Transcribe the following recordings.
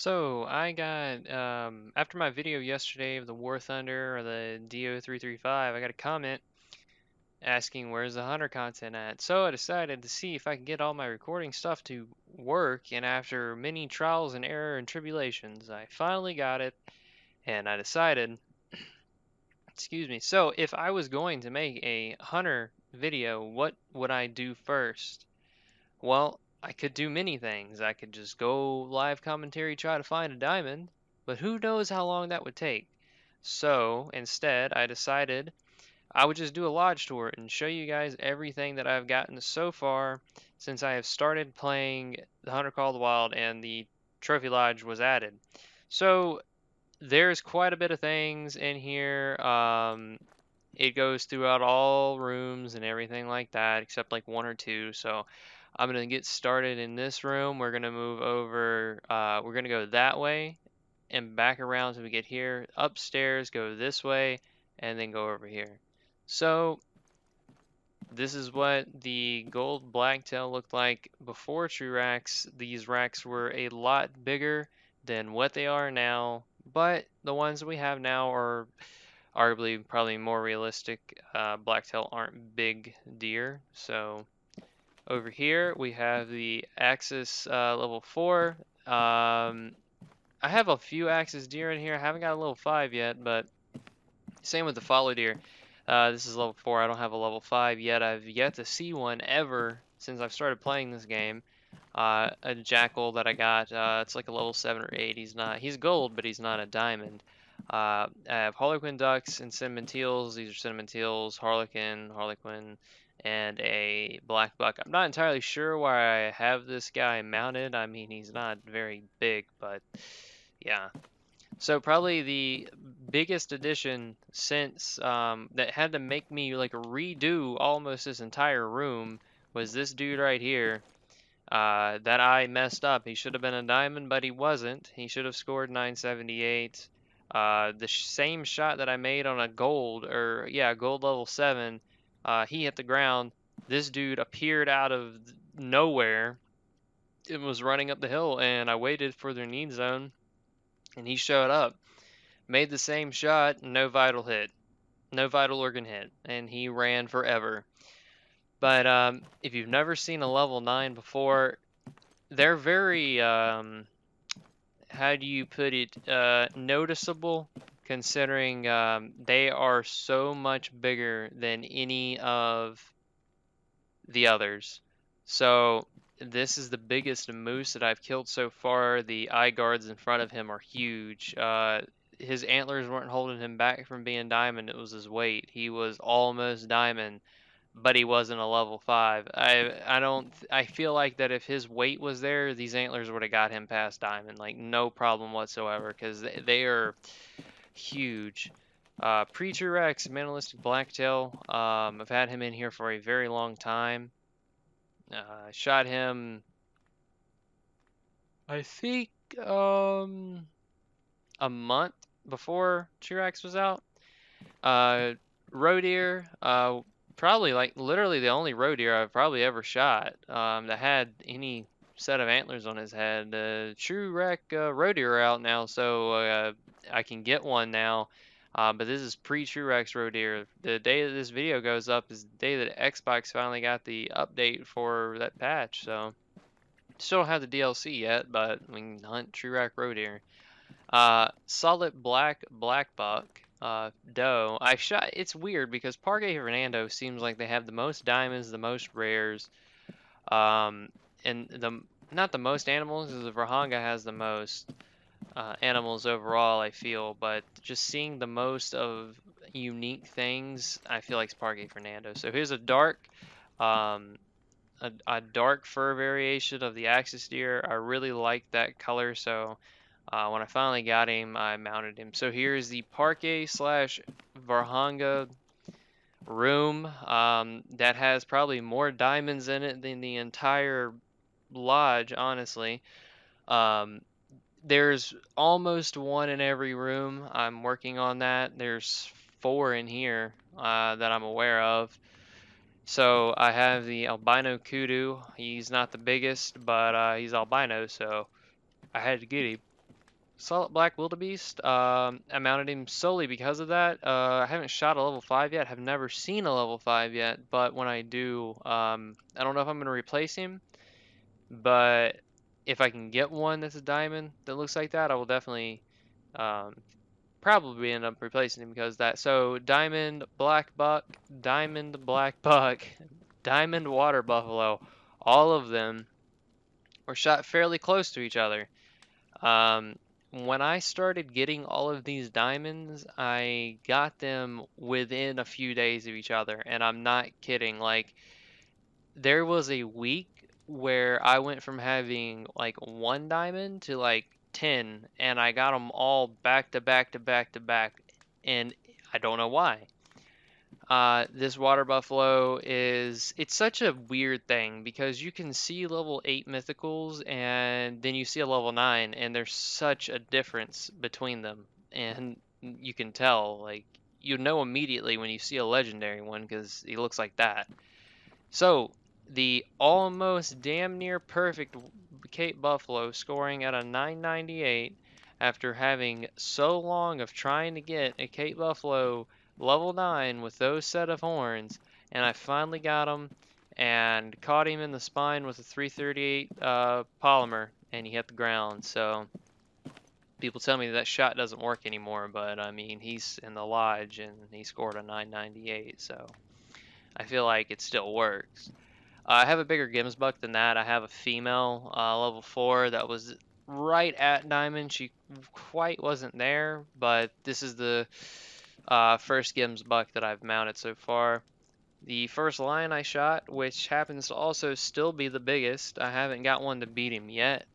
So I got after my video yesterday of the War Thunder or the DO335, I got a comment asking where's the hunter content at. So I decided to see if I can get all my recording stuff to work, and after many trials and error and tribulations, I finally got it, and I decided, excuse me. So if I was going to make a hunter video, what would I do first? Well, I could do many things. I could just go live commentary, try to find a diamond, but who knows how long that would take. So instead, I decided I would just do a lodge tour and show you guys everything that I've gotten so far since I have started playing the Hunter Call of the Wild and the Trophy Lodge was added. So there's quite a bit of things in here. It goes throughout all rooms and everything like that, except like one or two. So I'm gonna get started in this room. We're gonna move over. We're gonna go that way and back around till we get here. Upstairs, go this way, and then go over here. So this is what the gold blacktail looked like before true racks. These racks were a lot bigger than what they are now, but the ones we have now are arguably probably more realistic. Blacktail aren't big deer. So over here we have the Axis level 4. I have a few Axis deer in here. I haven't got a level 5 yet, but same with the follow deer. This is level 4. I don't have a level 5 yet. I've yet to see one ever since I've started playing this game. A jackal that I got. It's like a level 7 or 8. He's gold, but he's not a diamond. I have harlequin ducks and cinnamon teals. These are cinnamon teals, harlequin, and a black buck. I'm not entirely sure why I have this guy mounted. I mean, he's not very big, but yeah. So probably the biggest addition since that had to make me like redo almost this entire room was this dude right here that I messed up. He should have been a diamond, but he wasn't. He should have scored 978. The same shot that I made on a gold, or yeah, gold level 7, he hit the ground. This dude appeared out of nowhere and was running up the hill, and I waited for their need zone, and he showed up. Made the same shot, no vital hit. No vital organ hit, and he ran forever. But if you've never seen a level 9 before, they're very, how do you put it, noticeable, considering they are so much bigger than any of the others. So this is the biggest moose that I've killed so far. The eye guards in front of him are huge. His antlers weren't holding him back from being diamond. It was his weight. He was almost diamond, but he wasn't a level 5. I feel like that if his weight was there, these antlers would have got him past diamond, like no problem whatsoever, because they are huge. Pre-True Rex, Minimalistic Blacktail. I've had him in here for a very long time. Shot him, I think, a month before Chirax was out. Roe deer, probably like literally the only roe deer I've probably ever shot that had any set of antlers on his head. True Rec roe deer are out now, so I can get one now. But this is pre-True Rex roe deer. The day that this video goes up is the day that Xbox finally got the update for that patch. So still don't have the DLC yet, but we can hunt True Rec roe deer. Solid black buck, doe. I shot. It's weird because Parque Fernando seems like they have the most diamonds, the most rares, and the not the most animals, because the Verhanga has the most animals overall, I feel, but just seeing the most of unique things, I feel like it's Parque Fernando. So here's a dark, a dark fur variation of the Axis deer. I really like that color, so when I finally got him, I mounted him. So here's the Parque slash Varhanga room that has probably more diamonds in it than the entire lodge, honestly. There's almost one in every room. I'm working on that. There's 4 in here that I'm aware of. So I have the albino kudu. He's not the biggest, but he's albino, so I had to get him. Solid Black Wildebeest. I mounted him solely because of that. I haven't shot a level 5 yet, have never seen a level 5 yet, but when I do, I don't know if I'm going to replace him, but if I can get one that's a diamond that looks like that, I will definitely um, probably end up replacing him because that. So Diamond Black Buck, Diamond Black Buck, Diamond Water Buffalo, all of them were shot fairly close to each other. Um, when I started getting all of these diamonds, I got them within a few days of each other, and I'm not kidding. Like, there was a week where I went from having like one diamond to like 10, and I got them all back to back to back to back, and I don't know why. This water buffalo it's such a weird thing because you can see level 8 mythicals and then you see a level 9 and there's such a difference between them. And you can tell, like, you know immediately when you see a legendary one because he looks like that. So, the almost damn near perfect Cape Buffalo scoring at a 998 after having so long of trying to get a Cape Buffalo level 9 with those set of horns, and I finally got him and caught him in the spine with a 338 polymer, and he hit the ground. So people tell me that shot doesn't work anymore, but I mean, he's in the lodge and he scored a 998, so I feel like it still works. I have a bigger Gims buck than that. I have a female level 4 that was right at diamond. She quite wasn't there, but this is the first Gims buck that I've mounted so far. The first lion I shot, which happens to also still be the biggest, I haven't got one to beat him yet,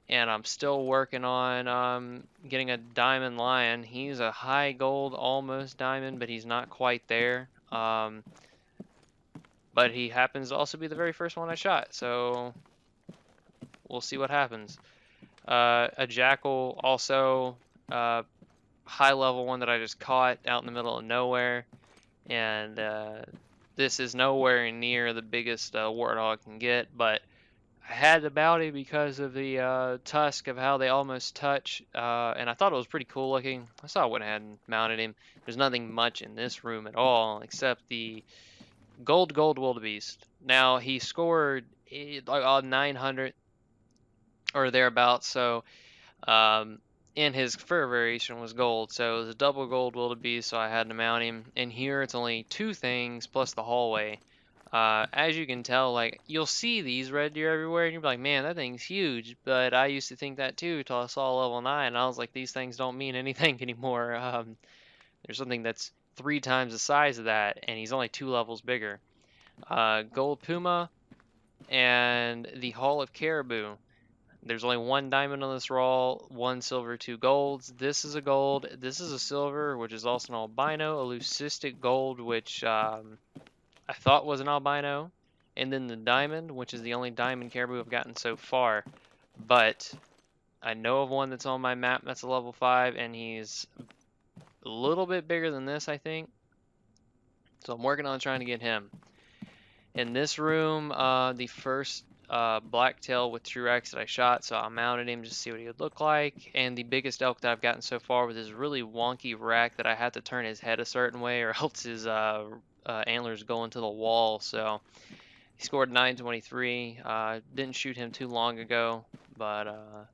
and I'm still working on getting a diamond lion. He's a high gold, almost diamond, but he's not quite there. But he happens to also be the very first one I shot, so we'll see what happens. A jackal, also high level one that I just caught out in the middle of nowhere, and this is nowhere near the biggest warthog can get, but I had the bounty because of the tusk of how they almost touch, and I thought it was pretty cool looking. So I went ahead and mounted him. There's nothing much in this room at all except the gold wildebeest. Now he scored like 900 or thereabouts, so in his fur variation was gold, so it was a double gold wildebeest, so I had to mount him. And here it's only two things plus the hallway. As you can tell, like, you'll see these red deer everywhere, and you're like, man, that thing's huge. But I used to think that too until I saw level 9, and I was like, these things don't mean anything anymore. There's something that's 3 times the size of that, and he's only 2 levels bigger. Gold puma and the Hall of Caribou. There's only 1 diamond on this roll, 1 silver, 2 golds. This is a gold. This is a silver, which is also an albino. A leucistic gold, which I thought was an albino. And then the diamond, which is the only diamond caribou I've gotten so far. But I know of one that's on my map that's a level 5, and he's a little bit bigger than this, I think. So I'm working on trying to get him. In this room, the first blacktail with Truex that I shot, so I mounted him just to see what he would look like. And the biggest elk that I've gotten so far with his really wonky rack that I had to turn his head a certain way or else his antlers go into the wall. So he scored 923. Didn't shoot him too long ago, but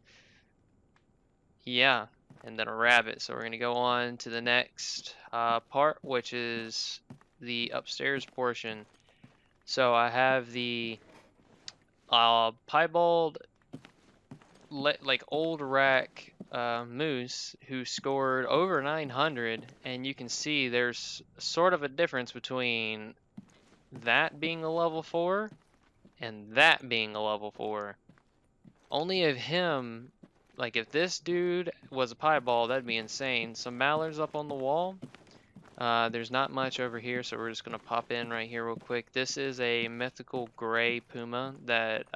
yeah. And then a rabbit. So we're going to go on to the next part, which is the upstairs portion. So I have the piebald, like old rack moose who scored over 900, and you can see there's sort of a difference between that being a level 4 and that being a level 4. Only of him, like if this dude was a piebald, that'd be insane. Some mallards up on the wall. There's not much over here, so we're just going to pop in right here real quick. This is a mythical gray puma that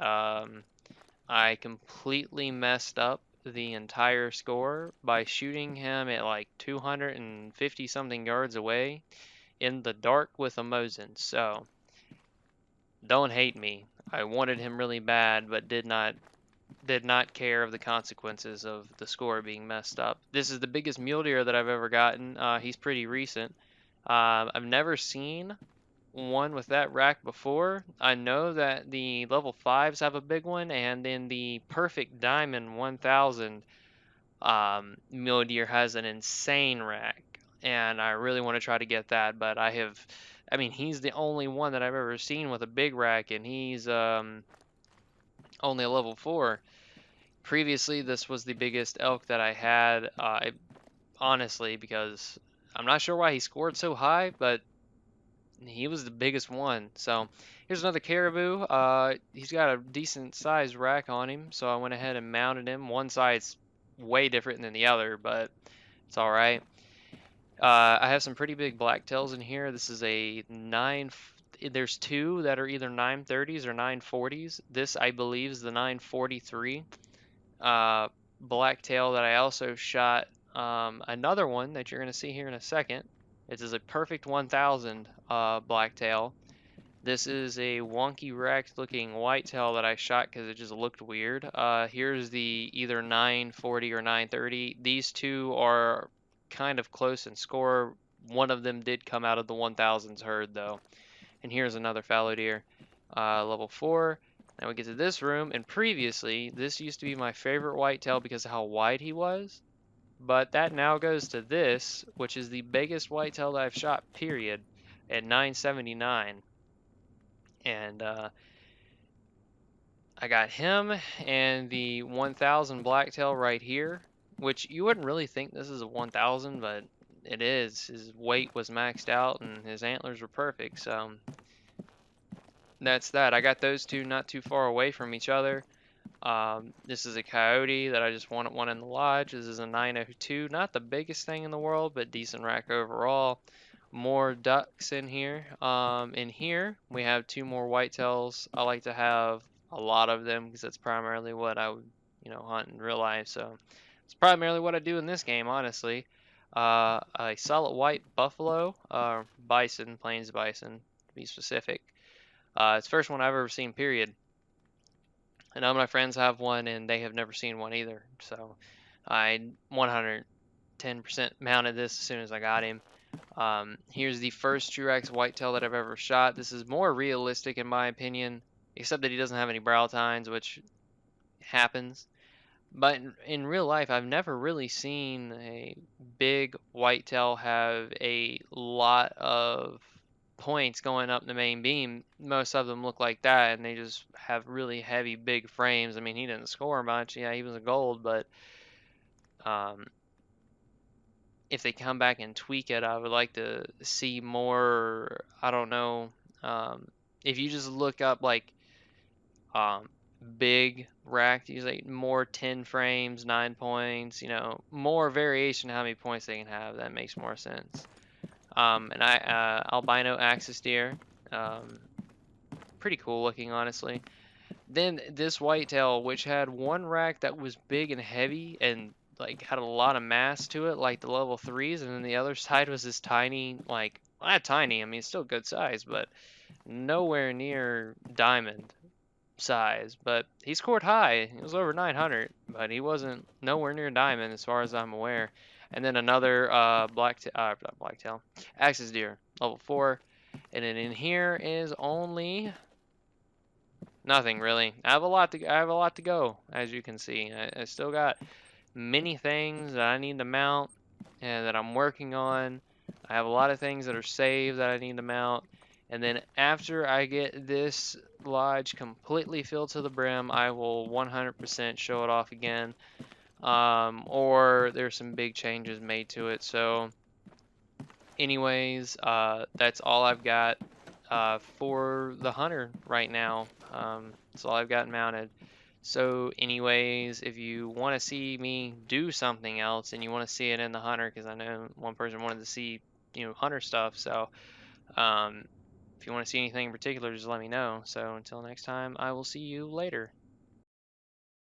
I completely messed up the entire score by shooting him at like 250 something yards away in the dark with a Mosin. So don't hate me. I wanted him really bad, but did not did not care of the consequences of the score being messed up. This is the biggest mule deer that I've ever gotten. He's pretty recent. I've never seen one with that rack before. I know that the level 5s have a big one, and then the Perfect Diamond 1000 mule deer has an insane rack, and I really want to try to get that, but I mean, he's the only one that I've ever seen with a big rack, and he's only a level 4. Previously, this was the biggest elk that I had, honestly, because I'm not sure why he scored so high, but he was the biggest one. So here's another caribou. He's got a decent sized rack on him, so I went ahead and mounted him. One side's way different than the other, but it's all right. I have some pretty big blacktails in here. This is a there's two that are either 930s or 940s. This, I believe, is the 943 blacktail that I also shot. Another one that you're going to see here in a second. It is a perfect 1000 blacktail. This is a wonky wrecked looking whitetail that I shot because it just looked weird. Here's the either 940 or 930. These two are kind of close in score. One of them did come out of the 1000s herd though. And here's another fallow deer, level 4. Now we get to this room, and previously this used to be my favorite whitetail because of how wide he was. But that now goes to this, which is the biggest whitetail that I've shot, period, at 979. And I got him and the 1000 blacktail right here, which you wouldn't really think this is a 1000, but it is. His weight was maxed out and his antlers were perfect, so that's that. I got those two not too far away from each other. This is a coyote that I just wanted one in the lodge. This is a 902, not the biggest thing in the world, but decent rack overall. More ducks in here. In here we have two more whitetails. I like to have a lot of them because that's primarily what I would, hunt in real life. So it's primarily what I do in this game, honestly. A solid white buffalo, bison, plains bison, to be specific. It's the first one I've ever seen, period. And none of my friends have one, and they have never seen one either. So I 110% mounted this as soon as I got him. Here's the first Truax whitetail that I've ever shot. This is more realistic in my opinion, except that he doesn't have any brow tines, which happens. But in real life, I've never really seen a big whitetail have a lot of points going up the main beam. Most of them look like that, and they just have really heavy, big frames. I mean, he didn't score much. Yeah, he was a gold, but if they come back and tweak it, I would like to see more. I don't know. If you just look up like big racked, usually more 10 frames, 9 points, more variation how many points they can have. That makes more sense. And albino axis deer, pretty cool looking, honestly. Then this whitetail, which had one rack that was big and heavy and like had a lot of mass to it, like the level 3s, and then the other side was this tiny, like, not tiny, I mean, it's still good size, but nowhere near diamond size. But he scored high. It was over 900, but he wasn't nowhere near diamond as far as I'm aware. And then another blacktail, axis deer, level 4. And then in here is only nothing really. I have a lot to go, as you can see. I still got many things that I need to mount and that I'm working on. I have a lot of things that are saved that I need to mount. And then after I get this lodge completely filled to the brim, I will 100% show it off again. Or there's some big changes made to it. So anyways, that's all I've got for the hunter right now. That's all I've got mounted. So anyways, if you want to see me do something else and you want to see it in the hunter, because I know one person wanted to see, hunter stuff. So if you want to see anything in particular, just let me know. So until next time, I will see you later.